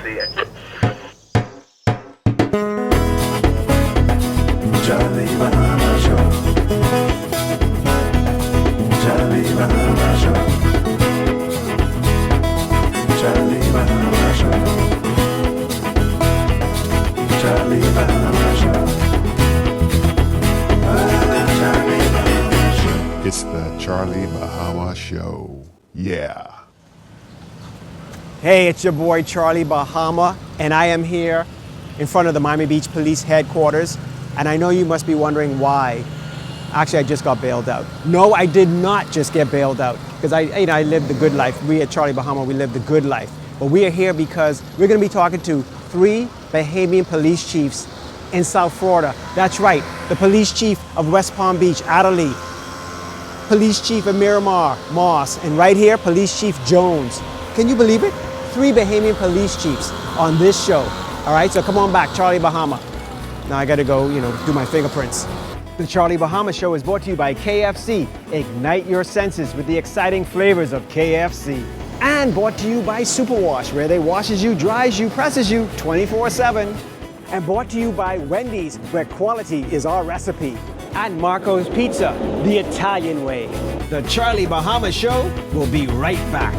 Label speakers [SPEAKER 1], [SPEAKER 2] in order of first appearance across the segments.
[SPEAKER 1] KFC.
[SPEAKER 2] Charlie Bahama Show. Charlie Bahama Show. Charlie Bahama Show. Charlie Bahama Show. Charlie Bahama Show.
[SPEAKER 3] It's the Charlie Bahama Show. Yeah.
[SPEAKER 4] Hey, it's your boy Charlie Bahama, and I am here in front of the Miami Beach Police Headquarters, and I know you must be wondering why. Actually, I just got bailed out. No, I did not just get bailed out, because I lived the good life. We at Charlie Bahama, we live the good life. But we are here because we're going to be talking to 3 Bahamian police chiefs in South Florida. That's right, the police chief of West Palm Beach, Adderley, police chief of Miramar, Moss, and right here, police chief Jones. Can you believe it? 3 Bahamian police chiefs on this show. All right, so come on back, Charlie Bahama. Now I gotta go, do my fingerprints. The Charlie Bahama Show is brought to you by KFC. Ignite your senses with the exciting flavors of KFC. And brought to you by Superwash, where they washes you, dries you, presses you 24/7. And brought to you by Wendy's, where quality is our recipe. And Marco's Pizza, the Italian way. The Charlie Bahama Show will be right back.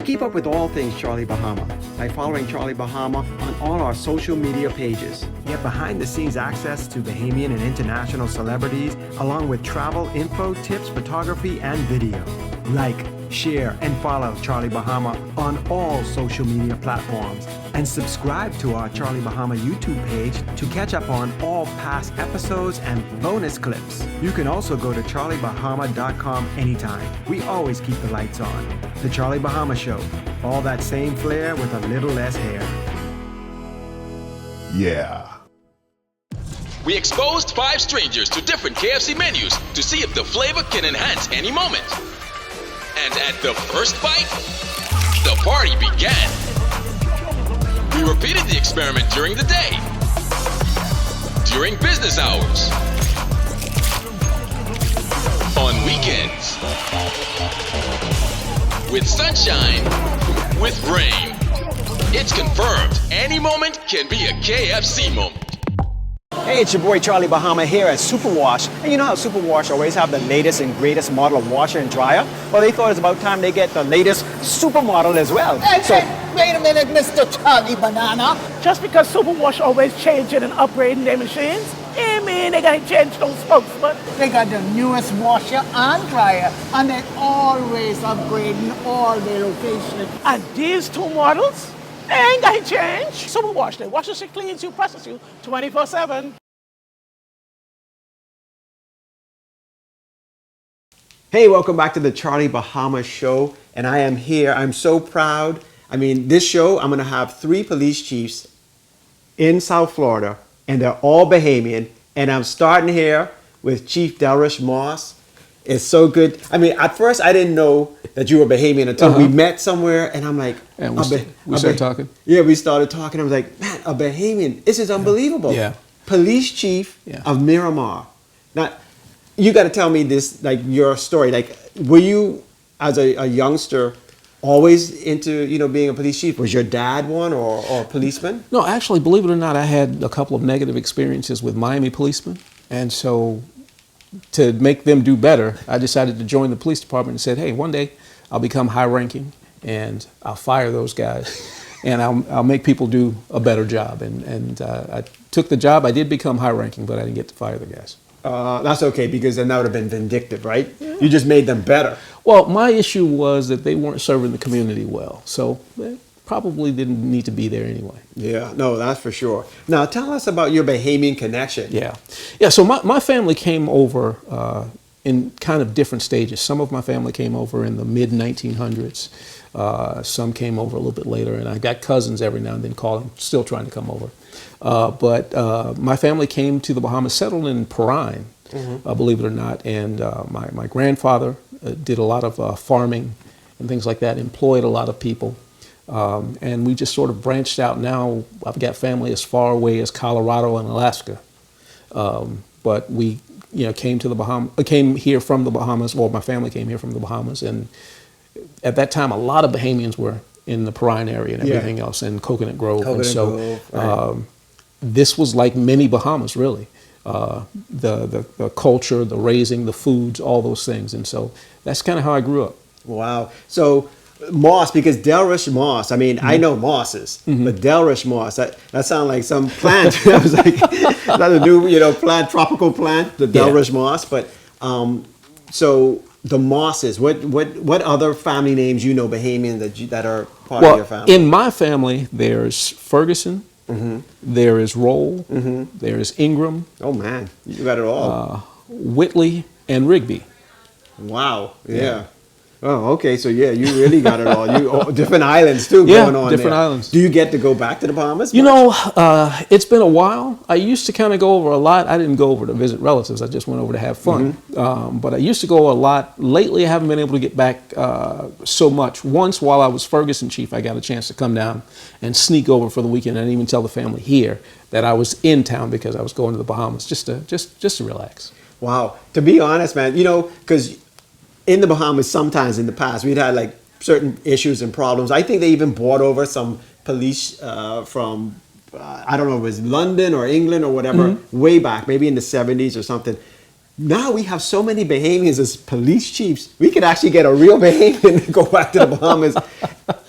[SPEAKER 4] Keep up with all things Charlie Bahama by following Charlie Bahama on all our social media pages. Get behind-the-scenes access to Bahamian and international celebrities, along with travel info, tips, photography, and video. Like, share, and follow Charlie Bahama on all social media platforms. And subscribe to our Charlie Bahama YouTube page to catch up on all past episodes and bonus clips. You can also go to charliebahama.com anytime. We always keep the lights on. The Charlie Bahama Show. All that same flair with a little less hair.
[SPEAKER 3] Yeah.
[SPEAKER 5] We exposed 5 strangers to different KFC menus to see if the flavor can enhance any moment. And at the first bite, the party began. We repeated the experiment during the day, during business hours, on weekends, with sunshine, with rain. It's confirmed, any moment can be a KFC moment.
[SPEAKER 4] Hey, it's your boy Charlie Bahama here at Superwash. And you know how Superwash always have the latest and greatest model of washer and dryer? Well, they thought it's about time they get the latest supermodel as well.
[SPEAKER 6] Hey, wait a minute, Mr. Charlie Banana. Just because Superwash always changing and upgrading their machines, I mean they gotta change those spokesmen. They got the newest washer and dryer, and they always upgrading all their locations. And these 2 models ain't gotta change. Superwash, they washes you, cleans you, presses you 24/7.
[SPEAKER 4] Hey, welcome back to the Charlie Bahama Show. And I am here. I'm so proud. I mean, this show, I'm going to have 3 police chiefs in South Florida, and they're all Bahamian. And I'm starting here with Chief Delrish Moss. It's so good. I mean, at first, I didn't know that you were Bahamian until we met somewhere, and I'm like...
[SPEAKER 7] And we started talking?
[SPEAKER 4] Yeah, we started talking. I was like, man, a Bahamian. This is unbelievable.
[SPEAKER 7] Yeah.
[SPEAKER 4] Police chief of Miramar. Now, you got to tell me this, like, your story. Like, were you, as a youngster, always into, being a police chief? Was your dad one or a policeman?
[SPEAKER 7] No, actually, believe it or not, I had a couple of negative experiences with Miami policemen. And so to make them do better, I decided to join the police department and said, hey, one day I'll become high ranking and I'll fire those guys and I'll make people do a better job. And I took the job. I did become high ranking, but I didn't get to fire the guys.
[SPEAKER 4] That's okay, because then that would have been vindictive, right? Yeah. You just made them better.
[SPEAKER 7] Well, my issue was that they weren't serving the community well. So they probably didn't need to be there anyway.
[SPEAKER 4] Yeah, no, that's for sure. Now, tell us about your Bahamian connection.
[SPEAKER 7] Yeah. So my family came over in kind of different stages. Some of my family came over in the mid-1900s. Some came over a little bit later, and I got cousins every now and then calling, still trying to come over. But my family came to the Bahamas, settled in Perrine, believe it or not. And my grandfather did a lot of farming and things like that, employed a lot of people. And we just sort of branched out. Now I've got family as far away as Colorado and Alaska. But we, came to the came here from the Bahamas. Well, my family came here from the Bahamas, and at that time, a lot of Bahamians were in the Parian area and everything else, and Coconut Grove. This was like mini Bahamas, really. The culture, the raising, the foods, all those things. And so that's kind of how I grew up.
[SPEAKER 4] Wow. So moss, because Delrish moss, I mean, I know mosses, but Delrish moss, that sounds like some plant. I was like, that's a new, plant, tropical plant, the Delrish moss. But so the mosses, what other family names Bahamian that are part of your family?
[SPEAKER 7] In my family, there's Ferguson. There is Roll. There is Ingram.
[SPEAKER 4] Oh man, you got it all.
[SPEAKER 7] Whitley and Rigby.
[SPEAKER 4] Wow. Yeah. Oh, okay. So you really got it all. Different islands too going on
[SPEAKER 7] different
[SPEAKER 4] there.
[SPEAKER 7] Islands.
[SPEAKER 4] Do you get to go back to the Bahamas?
[SPEAKER 7] It's been a while. I used to kind of go over a lot. I didn't go over to visit relatives. I just went over to have fun. But I used to go a lot. Lately, I haven't been able to get back so much. Once, while I was Ferguson chief, I got a chance to come down and sneak over for the weekend. I didn't even tell the family here that I was in town because I was going to the Bahamas just to relax.
[SPEAKER 4] Wow. To be honest, man, because in the Bahamas, sometimes in the past, we'd had like certain issues and problems. I think they even brought over some police from, I don't know, it was London or England or whatever, way back, maybe in the 70s or something. Now we have so many Bahamians as police chiefs. We could actually get a real Bahamian to go back to the Bahamas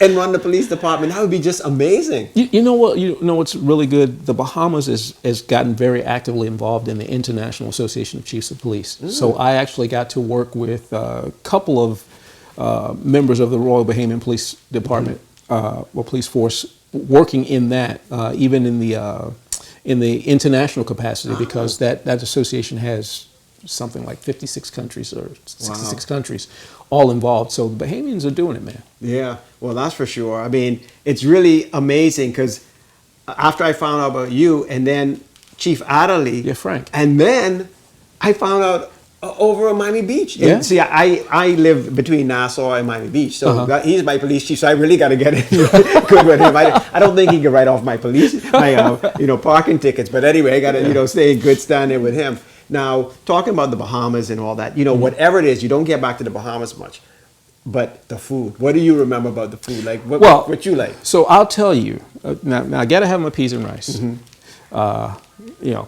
[SPEAKER 4] and run the police department. That would be just amazing.
[SPEAKER 7] You know what? What's really good? The Bahamas has gotten very actively involved in the International Association of Chiefs of Police. So I actually got to work with a couple of members of the Royal Bahamian Police Department or police force, working in that, even in the international capacity, because that association has something like 56 countries or 66 countries all involved. So the Bahamians are doing it, man.
[SPEAKER 4] Yeah, well, that's for sure. I mean, it's really amazing because after I found out about you and then Chief Adderley.
[SPEAKER 7] Yeah, Frank.
[SPEAKER 4] And then I found out over at Miami Beach.
[SPEAKER 7] Yeah.
[SPEAKER 4] And see, I live between Nassau and Miami Beach. So he's my police chief. So I really got to get in good with him. I don't think he can write off my parking tickets. But anyway, I got to, stay in good standing with him. Now, talking about the Bahamas and all that, whatever it is, you don't get back to the Bahamas much. But the food, what do you remember about the food? Like, what you like?
[SPEAKER 7] So I'll tell you, now I got to have my peas and rice.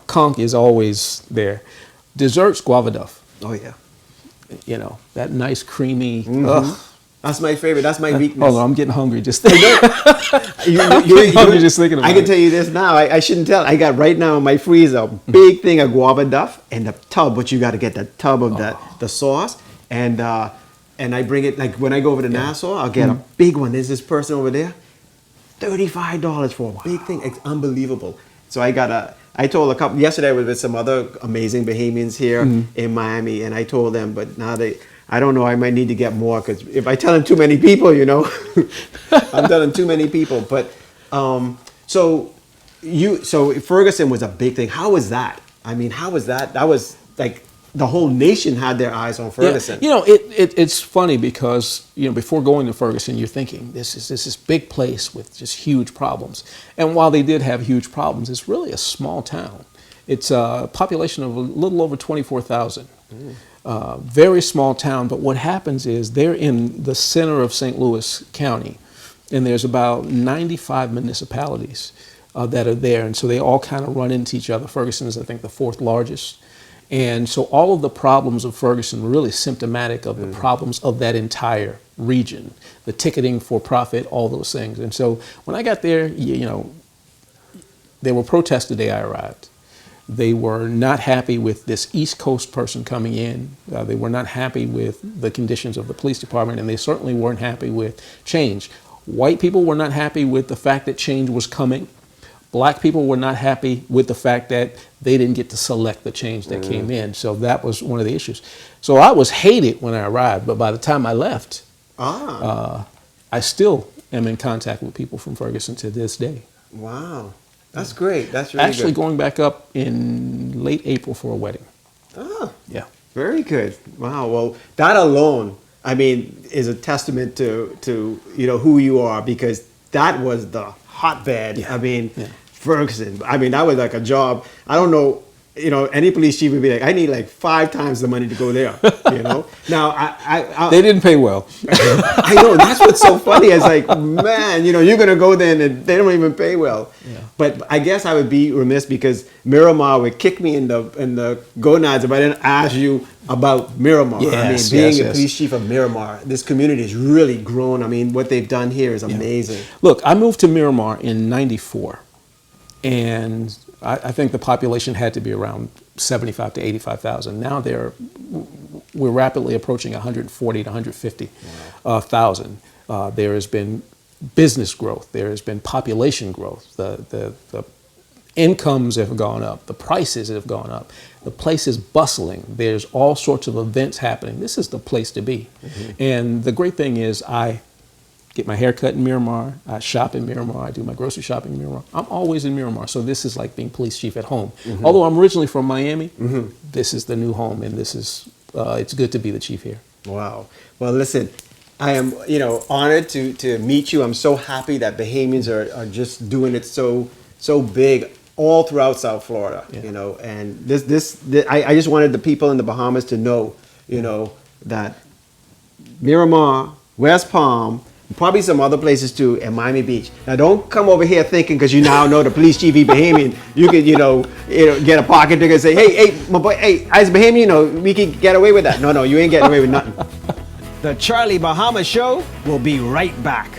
[SPEAKER 7] Conch is always there. Desserts, guava duff.
[SPEAKER 4] Oh, yeah.
[SPEAKER 7] That nice creamy,
[SPEAKER 4] That's my favorite. That's my weakness.
[SPEAKER 7] Hold on, I'm getting hungry just thinking. Just thinking about
[SPEAKER 4] I can tell you this now. I shouldn't tell. I got right now in my freezer a big thing of guava duff and the tub, but you got to get the tub of the sauce. And I bring it, like when I go over to Nassau, I'll get a big one. There's this person over there, $35 for a big thing. It's unbelievable. So I told a couple, yesterday I was with some other amazing Bahamians here in Miami, and I told them, but now I don't know, I might need to get more, because if I tell them too many people, I'm telling too many people. But so Ferguson was a big thing. How was that? I mean, how was that? That was like the whole nation had their eyes on Ferguson.
[SPEAKER 7] Yeah. It's funny because before going to Ferguson, you're thinking this is this big place with just huge problems. And while they did have huge problems, it's really a small town. It's a population of a little over 24,000. Very small town, but what happens is they're in the center of St. Louis County, and there's about 95 municipalities that are there, and so they all kind of run into each other. Ferguson is, I think, the fourth largest, and so all of the problems of Ferguson were really symptomatic of the problems of that entire region, the ticketing for profit, all those things. And so when I got there, there were protests the day I arrived. They were not happy with this East Coast person coming in. They were not happy with the conditions of the police department, and they certainly weren't happy with change. White people were not happy with the fact that change was coming. Black people were not happy with the fact that they didn't get to select the change that came in. So that was one of the issues. So I was hated when I arrived, but by the time I left, I still am in contact with people from Ferguson to this day.
[SPEAKER 4] Wow. That's great. That's really
[SPEAKER 7] Actually
[SPEAKER 4] good.
[SPEAKER 7] going back up in late April for a wedding.
[SPEAKER 4] Ah,
[SPEAKER 7] Yeah.
[SPEAKER 4] very good. Wow. Well, that alone, I mean, is a testament to who you are, because that was the hotbed.
[SPEAKER 7] Yeah.
[SPEAKER 4] I mean,
[SPEAKER 7] Yeah.
[SPEAKER 4] Ferguson. I mean, that was like a job. I don't know any police chief would be like, I need like 5 times the money to go there. Now
[SPEAKER 7] They didn't pay well.
[SPEAKER 4] I know, that's what's so funny. It's like, man, you're gonna go there and they don't even pay well.
[SPEAKER 7] Yeah.
[SPEAKER 4] But I guess I would be remiss because Miramar would kick me in the gonads if I didn't ask you about Miramar.
[SPEAKER 7] Yes,
[SPEAKER 4] being
[SPEAKER 7] yes,
[SPEAKER 4] a police chief of Miramar, this community has really grown. What they've done here is amazing.
[SPEAKER 7] Look, I moved to Miramar in '94, and I think the population had to be around 75 to 85,000. Now we're rapidly approaching 140 to 150,000. There has been business growth. There has been population growth. The incomes have gone up. The prices have gone up. The place is bustling. There's all sorts of events happening. This is the place to be. And the great thing is I get my hair cut in Miramar. I shop in Miramar. I do my grocery shopping in Miramar. I'm always in Miramar. So this is like being police chief at home. Although I'm originally from Miami, this is the new home, and this is it's good to be the chief here.
[SPEAKER 4] Wow. Well, listen, I am honored to meet you. I'm so happy that Bahamians are just doing it so big all throughout South Florida. And this I just wanted the people in the Bahamas to know, that Miramar, West Palm, probably some other places too, and Miami Beach. Now, don't come over here thinking because you now know the police chief is Bahamian, you can, get a pocket ticket and say, hey, my boy, hey, as Bahamian, we can get away with that. No, you ain't getting away with nothing. The Charlie Bahama Show will be right back.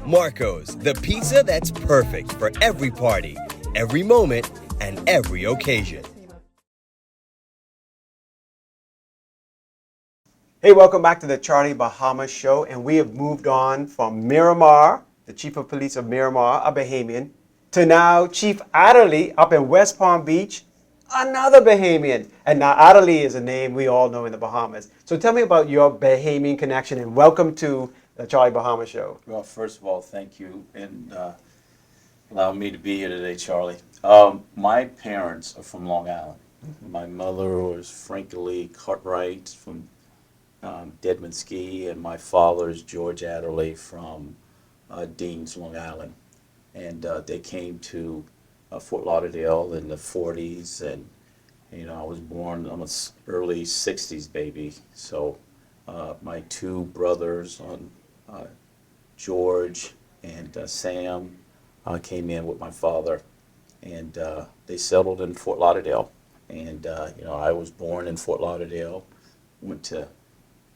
[SPEAKER 1] Marco's, the pizza that's perfect for every party, every moment, and every occasion.
[SPEAKER 4] Hey, welcome back to the Charlie Bahama Show, and we have moved on from Miramar, the Chief of Police of Miramar, a Bahamian, to now Chief Adderley up in West Palm Beach, another Bahamian. And now Adderley is a name we all know in the Bahamas. So tell me about your Bahamian connection, and welcome to the Charlie Bahama Show.
[SPEAKER 8] Well, first of all, thank you and allowing me to be here today, Charlie. My parents are from Long Island. My mother was Frankie Cartwright from Deadman Ski, and my father is George Adderley from Deans, Long Island. And they came to Fort Lauderdale in the 40s, and I was born almost early 60s baby. So my 2 brothers on George and Sam came in with my father, and they settled in Fort Lauderdale. And I was born in Fort Lauderdale, went to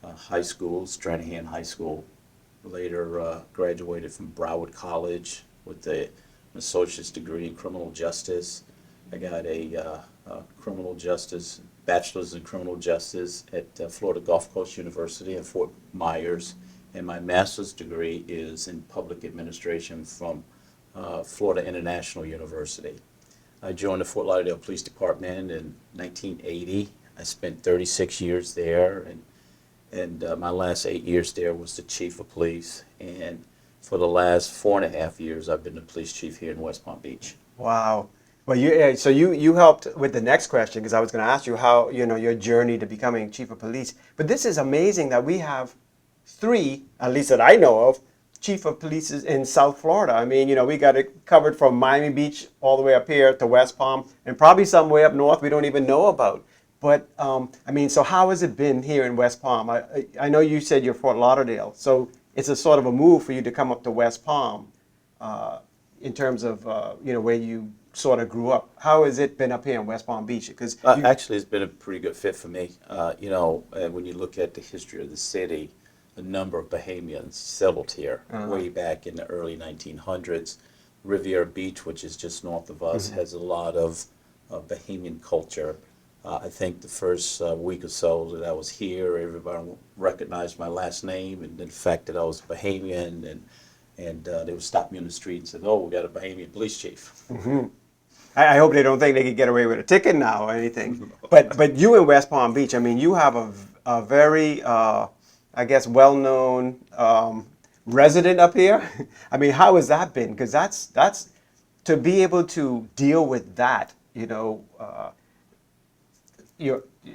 [SPEAKER 8] high school, Stranahan High School. Later graduated from Broward College with an associate's degree in criminal justice. I got a criminal justice, bachelor's in criminal justice at Florida Gulf Coast University in Fort Myers. And my master's degree is in public administration from Florida International University. I joined the Fort Lauderdale Police Department in 1980. I spent 36 years there, and my last 8 years there was the chief of police. And for the last 4.5 years, I've been the police chief here in West Palm Beach.
[SPEAKER 4] Wow. Well, you helped with the next question, because I was going to ask you how, your journey to becoming chief of police. But this is amazing that we have 3, at least that I know of, chief of police in South Florida. We got it covered from Miami Beach all the way up here to West Palm, and probably some way up north we don't even know about. But, so how has it been here in West Palm? I know you said you're Fort Lauderdale, so it's a sort of a move for you to come up to West Palm in terms of, where you sort of grew up. How has it been up here in West Palm Beach? Because
[SPEAKER 8] actually, it's been a pretty good fit for me. When you look at the history of the city, a number of Bahamians settled here way back in the early 1900s. Riviera Beach, which is just north of us, has a lot of Bahamian culture. I think the first week or so that I was here, everybody recognized my last name and the fact that I was Bahamian, and they would stop me on the street and say, "Oh, we got a Bahamian police chief."
[SPEAKER 4] Mm-hmm. I hope they don't think they could get away with a ticket now or anything. But you in West Palm Beach, you have a very I guess, well-known resident up here. I mean, how has that been? Because that's to be able to deal with that. You're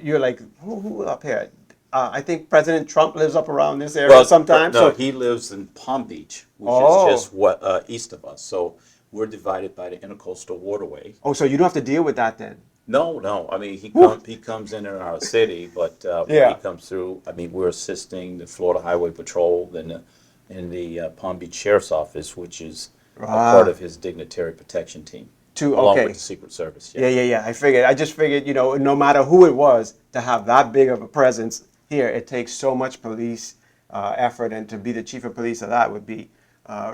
[SPEAKER 4] like who up here? I think President Trump lives up around this area sometimes.
[SPEAKER 8] No,
[SPEAKER 4] So,
[SPEAKER 8] he lives in Palm Beach, which
[SPEAKER 4] Oh.
[SPEAKER 8] is just east of us. So we're divided by the intercoastal waterway.
[SPEAKER 4] oh, so you don't have to deal with that then.
[SPEAKER 8] No. I mean, he comes in our city, but when
[SPEAKER 4] Yeah.
[SPEAKER 8] he comes through, I mean, we're assisting the Florida Highway Patrol and the Palm Beach Sheriff's Office, which is a part of his dignitary protection team, along
[SPEAKER 4] Okay.
[SPEAKER 8] with the Secret Service.
[SPEAKER 4] Yeah. I just figured, no matter who it was, to have that big of a presence here, it takes so much police effort, and to be the chief of police of that would be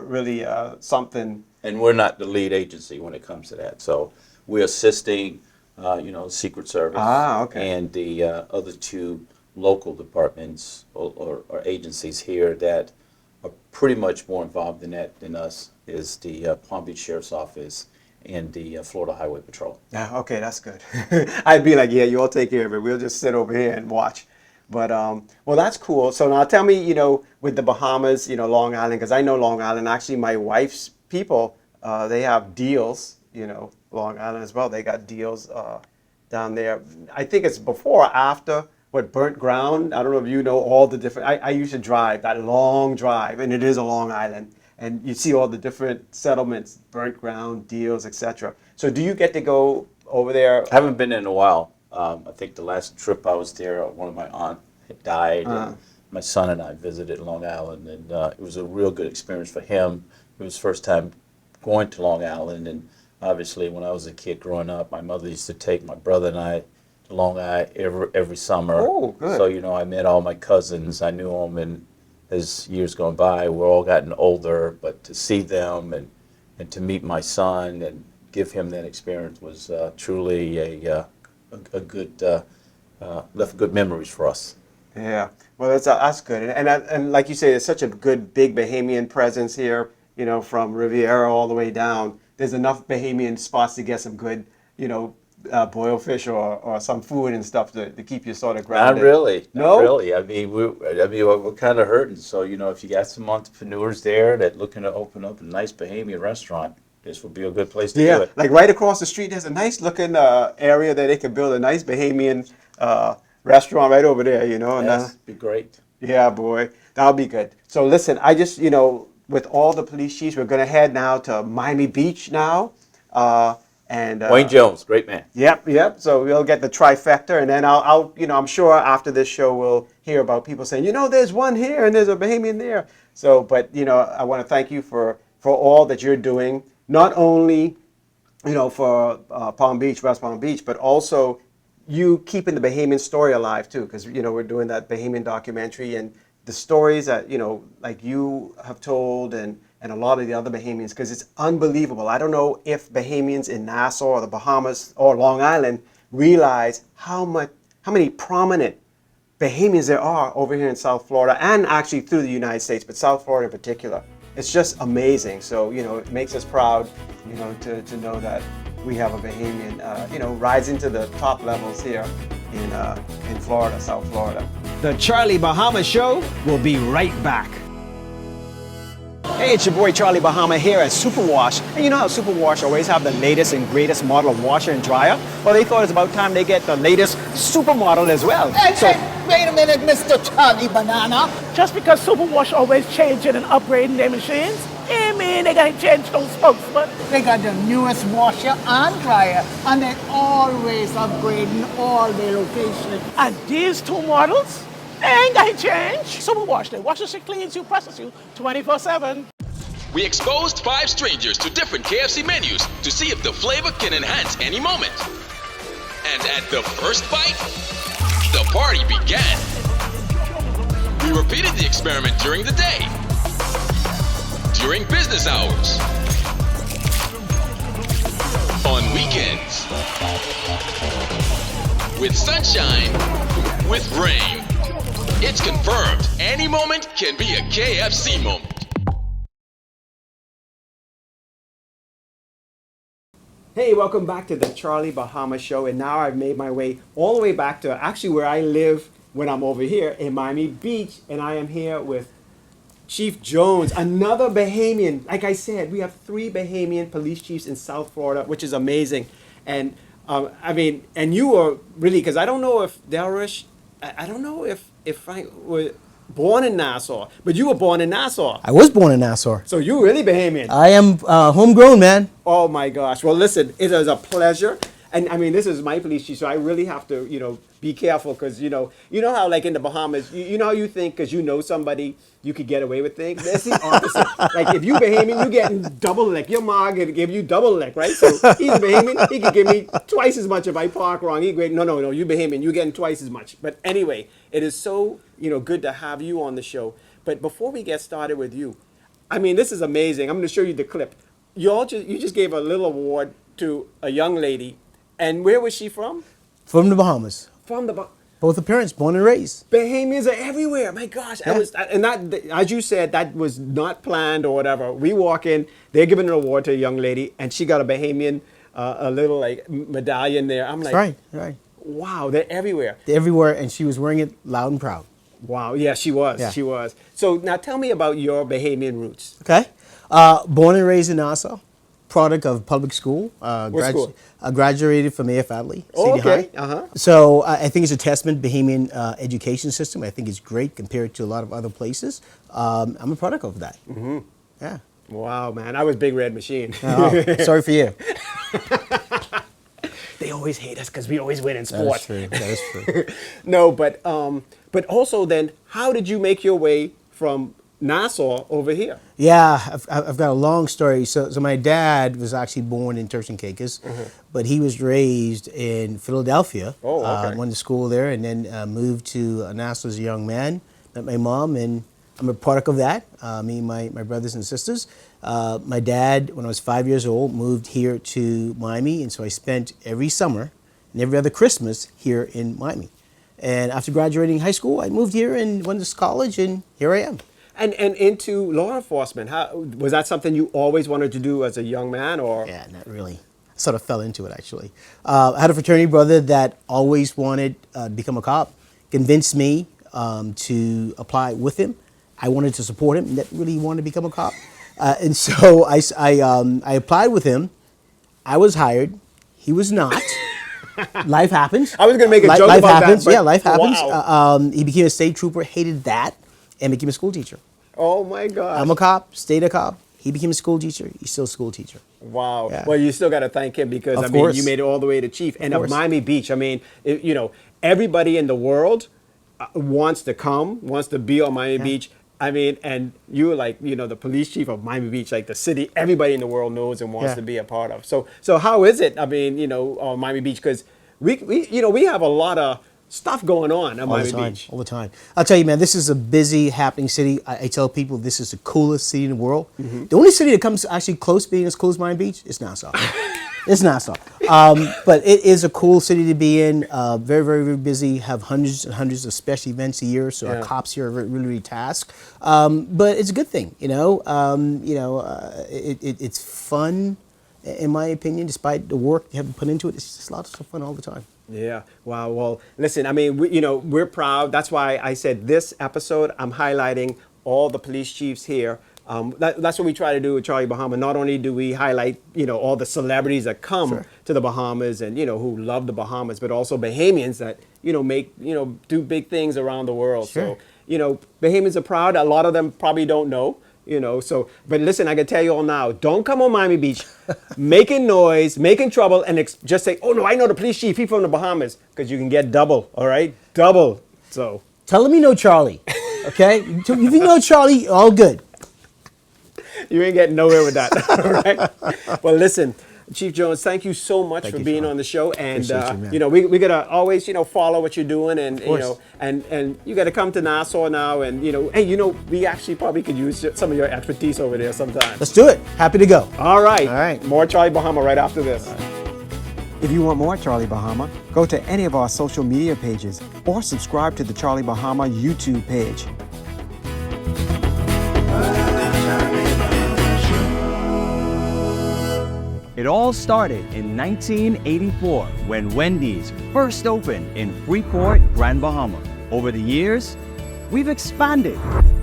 [SPEAKER 4] really something.
[SPEAKER 8] And we're not the lead agency when it comes to that. So we're assisting, Secret Service
[SPEAKER 4] Okay.
[SPEAKER 8] and the other two local departments or agencies here that are pretty much more involved in that than us is the Palm Beach Sheriff's Office and the Florida Highway Patrol.
[SPEAKER 4] Yeah, okay, that's good. I'd be like, yeah, you all take care of it. We'll just sit over here and watch. But well, that's cool. So now tell me, with the Bahamas, Long Island, because I know Long Island. Actually, my wife's people, they have deals. Long Island as well. They got deals down there. I think it's before or after what burnt ground. I don't know if you know all the different. I used to drive that long drive, and it is a Long Island, and you see all the different settlements, burnt ground deals, etc. So do you get to go over there?
[SPEAKER 8] I haven't been in a while. I think the last trip I was there, one of my aunt had died, and my son and I visited Long Island, and it was a real good experience for him. It was his first time going to Long Island, and obviously when I was a kid growing up, my mother used to take my brother and I to Long Island every summer.
[SPEAKER 4] Oh, good.
[SPEAKER 8] So, I met all my cousins. I knew them, and as years gone by, we're all gotten older, but to see them and to meet my son and give him that experience was truly a good, left good memories for us.
[SPEAKER 4] Yeah, well, that's good, and like you say, there's such a good big Bahamian presence here. From Riviera all the way down. There's enough Bahamian spots to get some good, boiled fish or some food and stuff to keep you sort of grounded.
[SPEAKER 8] Not really.
[SPEAKER 4] No?
[SPEAKER 8] Not really. I mean, we're kind of hurting. So, if you got some entrepreneurs there that looking to open up a nice Bahamian restaurant, this would be a good place to do it.
[SPEAKER 4] Like right across the street, there's a nice looking area that they could build a nice Bahamian restaurant right over there. And
[SPEAKER 8] That'd be great.
[SPEAKER 4] yeah, boy, that'll be good. So listen, I just with all the police chiefs, we're gonna head now to Miami Beach now.
[SPEAKER 8] Wayne Jones, great man.
[SPEAKER 4] Yep. So we'll get the trifecta, and then I'll I'm sure after this show we'll hear about people saying, there's one here and there's a Bahamian there. So, but I want to thank you for all that you're doing, not only for Palm Beach, West Palm Beach, but also you keeping the Bahamian story alive too, because we're doing that Bahamian documentary and the stories that like you have told and a lot of the other Bahamians, because it's unbelievable. I don't know if Bahamians in Nassau or the Bahamas or Long Island realize how many prominent Bahamians there are over here in South Florida and actually through the United States, but South Florida in particular. It's just amazing. So, it makes us proud, to know that we have a Bahamian, rise into the top levels here in Florida, South Florida. The Charlie Bahama Show will be right back. Hey, it's your boy Charlie Bahama here at Superwash. And you know how Superwash always have the latest and greatest model of washer and dryer? Well, they thought it's about time they get the latest supermodel as well.
[SPEAKER 6] Hey, wait a minute, Mr. Charlie Banana. Just because Superwash always changing and upgrading their machines, they gotta change those spokes, but they got the newest washer and dryer, and they always upgrading all their locations. And these two models, they ain't gotta change. Superwash, they washes you, cleans you, presses you 24/7.
[SPEAKER 5] We exposed 5 strangers to different KFC menus to see if the flavor can enhance any moment. And at the first bite, the party began. We repeated the experiment during the day, during business hours, on weekends, with sunshine, with rain. It's confirmed, any moment can be a KFC moment.
[SPEAKER 4] Hey, welcome back to the Charlie Bahama Show. And now I've made my way all the way back to actually where I live when I'm over here in Miami Beach, and I am here with Chief Jones, another Bahamian. Like I said, we have 3 Bahamian police chiefs in South Florida, which is amazing. And I mean, and you were really, because I don't know if Delrish, I don't know if Frank was born in Nassau, but you were born in Nassau.
[SPEAKER 9] I was born in Nassau.
[SPEAKER 4] So you really Bahamian.
[SPEAKER 9] I am homegrown, man.
[SPEAKER 4] Oh my gosh. Well, listen, it is a pleasure. And I mean, this is my police chief, so I really have to, be careful because, you know how like in the Bahamas, you know how you think because you know somebody, you could get away with things? That's the opposite. Like if you Bahamian, you getting double lick. Your ma could give you double lick, right? So he's Bahamian, he could give me twice as much if I park wrong. He great. No, you Bahamian, you getting twice as much. But anyway, it is so, good to have you on the show. But before we get started with you, I mean, this is amazing. I'm going to show you the clip. You just gave a little award to a young lady. And where was she from?
[SPEAKER 9] From the Bahamas.
[SPEAKER 4] From the Bahamas.
[SPEAKER 9] Both her parents, born and raised.
[SPEAKER 4] Bahamians are everywhere. My gosh.
[SPEAKER 9] Yeah.
[SPEAKER 4] As you said, that was not planned or whatever. We walk in, they're giving an award to a young lady, and she got a Bahamian, a little like medallion there. I'm like,
[SPEAKER 9] Right.
[SPEAKER 4] Wow, they're everywhere.
[SPEAKER 9] They're everywhere, and she was wearing it loud and proud.
[SPEAKER 4] Wow, yeah, she was.
[SPEAKER 9] Yeah.
[SPEAKER 4] She was. So now tell me about your Bahamian roots.
[SPEAKER 9] Okay. Born and raised in Nassau. Product of public school.
[SPEAKER 4] What school?
[SPEAKER 9] Graduated from AF Adderley.
[SPEAKER 4] Oh,
[SPEAKER 9] CD
[SPEAKER 4] okay.
[SPEAKER 9] High. So I think it's a testament to Bahamian education system. I think it's great compared to a lot of other places. I'm a product of that. Mm-hmm. Yeah.
[SPEAKER 4] Wow, man, I was Big Red Machine.
[SPEAKER 9] Oh, sorry for you.
[SPEAKER 4] They always hate us because we always win in sports.
[SPEAKER 9] That is true.
[SPEAKER 4] No, but also then, how did you make your way from Nassau over here?
[SPEAKER 9] Yeah, I've got a long story. So my dad was actually born in Turks and Caicos, but he was raised in Philadelphia.
[SPEAKER 4] Oh, okay.
[SPEAKER 9] Went to school there and then moved to Nassau as a young man. Met my mom, and I'm a product of that, me and my brothers and sisters. My dad, when I was 5 years old, moved here to Miami, and so I spent every summer and every other Christmas here in Miami. And after graduating high school, I moved here and went to college, and here I am.
[SPEAKER 4] And into law enforcement. Was that something you always wanted to do as a young man, or?
[SPEAKER 9] Yeah, not really. I sort of fell into it, actually. I had a fraternity brother that always wanted to become a cop, convinced me to apply with him. I wanted to support him, that really wanted to become a cop. And so I applied with him. I was hired. He was not. Life happens.
[SPEAKER 4] I was going to make a joke
[SPEAKER 9] life
[SPEAKER 4] about
[SPEAKER 9] happens.
[SPEAKER 4] that.
[SPEAKER 9] Yeah, life happens.
[SPEAKER 4] Wow.
[SPEAKER 9] He became a state trooper, hated that, and became a school teacher.
[SPEAKER 4] Oh my gosh.
[SPEAKER 9] I'm a cop, stayed a cop. He became a school teacher. He's still a school teacher.
[SPEAKER 4] Wow.
[SPEAKER 9] Yeah.
[SPEAKER 4] Well, you still got to thank him because,
[SPEAKER 9] Of course.
[SPEAKER 4] you made it all the way to chief. And of
[SPEAKER 9] course.
[SPEAKER 4] Miami Beach, everybody in the world wants to be on Miami Beach. And you were like, the police chief of Miami Beach, like the city, everybody in the world knows and wants
[SPEAKER 9] Yeah.
[SPEAKER 4] to be a part of. So how is it, on Miami Beach? Because we have a lot of stuff going on at Miami Beach.
[SPEAKER 9] All the time. I'll tell you, man, this is a busy, happening city. I tell people this is the coolest city in the world. Mm-hmm. The only city that comes actually close being as cool as Miami Beach is Nassau. It's Nassau. But it is a cool city to be in. Very, very, very busy. Have hundreds and hundreds of special events a year. So our cops here are really, really tasked. But it's a good thing, it's fun, in my opinion, despite the work you have to put into it. It's just lots of fun all the time.
[SPEAKER 4] Yeah. Wow. Well, listen, we're proud. That's why I said this episode, I'm highlighting all the police chiefs here. That's what we try to do with Charlie Bahama. Not only do we highlight, all the celebrities that come to the Bahamas and, who love the Bahamas, but also Bahamians that, do big things around the world.
[SPEAKER 9] Sure.
[SPEAKER 4] So, Bahamians are proud. A lot of them probably don't know. But listen, I can tell you all now, don't come on Miami Beach making noise, making trouble, and just say, oh no, I know the police chief, he's from the Bahamas, because you can get double, all right? Double, so.
[SPEAKER 9] Tell them you know Charlie, okay? If you know Charlie, all good.
[SPEAKER 4] You ain't getting nowhere with that, all right? Well, listen, Chief Jones, thank you so much for being on the show, and
[SPEAKER 9] Appreciate you, man.
[SPEAKER 4] we gotta always follow what you're doing, and and you gotta come to Nassau now, and we actually probably could use some of your expertise over there sometime.
[SPEAKER 9] Let's do it. Happy to go.
[SPEAKER 4] All right.
[SPEAKER 9] All right.
[SPEAKER 4] More Charlie Bahama right after this.
[SPEAKER 10] If you want more Charlie Bahama, go to any of our social media pages or subscribe to the Charlie Bahama YouTube page. It all started in 1984 when Wendy's first opened in Freeport, Grand Bahama.
[SPEAKER 11] Over the years, we've expanded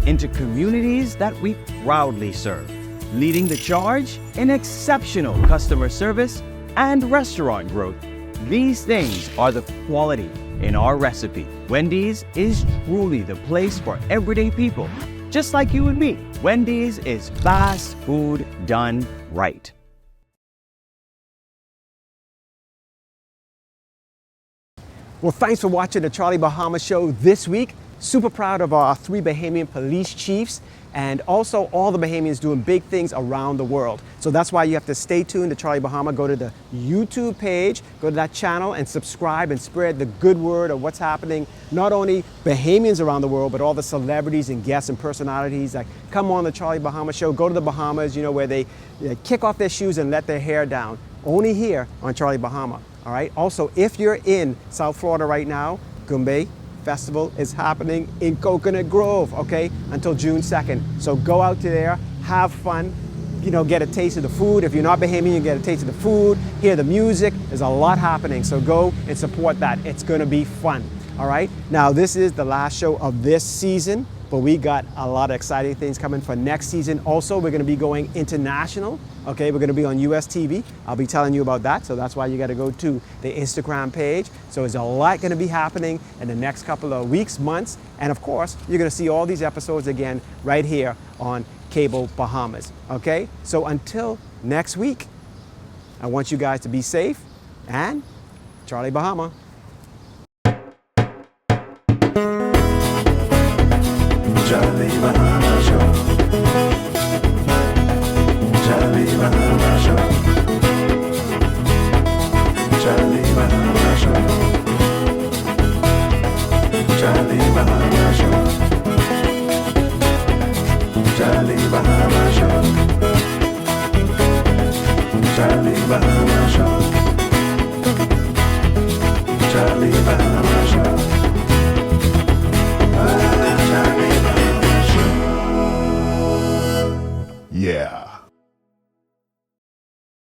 [SPEAKER 11] into communities that we proudly serve, leading the charge in exceptional customer service and restaurant growth. These things are the quality in our recipe. Wendy's is truly the place for everyday people, just like you and me. Wendy's is fast food done right.
[SPEAKER 4] Well, thanks for watching the Charlie Bahama Show this week. Super proud of our 3 Bahamian police chiefs and also all the Bahamians doing big things around the world. So that's why you have to stay tuned to Charlie Bahama. Go to the YouTube page, go to that channel and subscribe and spread the good word of what's happening. Not only Bahamians around the world, but all the celebrities and guests and personalities that come on the Charlie Bahama Show. Go to the Bahamas, where they kick off their shoes and let their hair down. Only here on Charlie Bahama. All right. Also, if you're in South Florida right now, Gumbe Festival is happening in Coconut Grove, okay, until June 2nd. So go out there, have fun, get a taste of the food. If you're not Bahamian, you get a taste of the food, hear the music. There's a lot happening. So go and support that. It's going to be fun. All right. Now, this is the last show of this season, but we got a lot of exciting things coming for next season. Also, we're going to be going international. Okay, we're going to be on US TV. I'll be telling you about that. So that's why you got to go to the Instagram page. So there's a lot going to be happening in the next couple of weeks, months. And of course, you're going to see all these episodes again right here on Cable Bahamas. Okay, so until next week, I want you guys to be safe and Charlie Bahama.
[SPEAKER 2] Charlie Bahama Show. Charlie Bahama Show. Charlie Bahama Show. Charlie Bahama Show. Charlie Bahama Show. Charlie Bahama Show. Charlie Bahama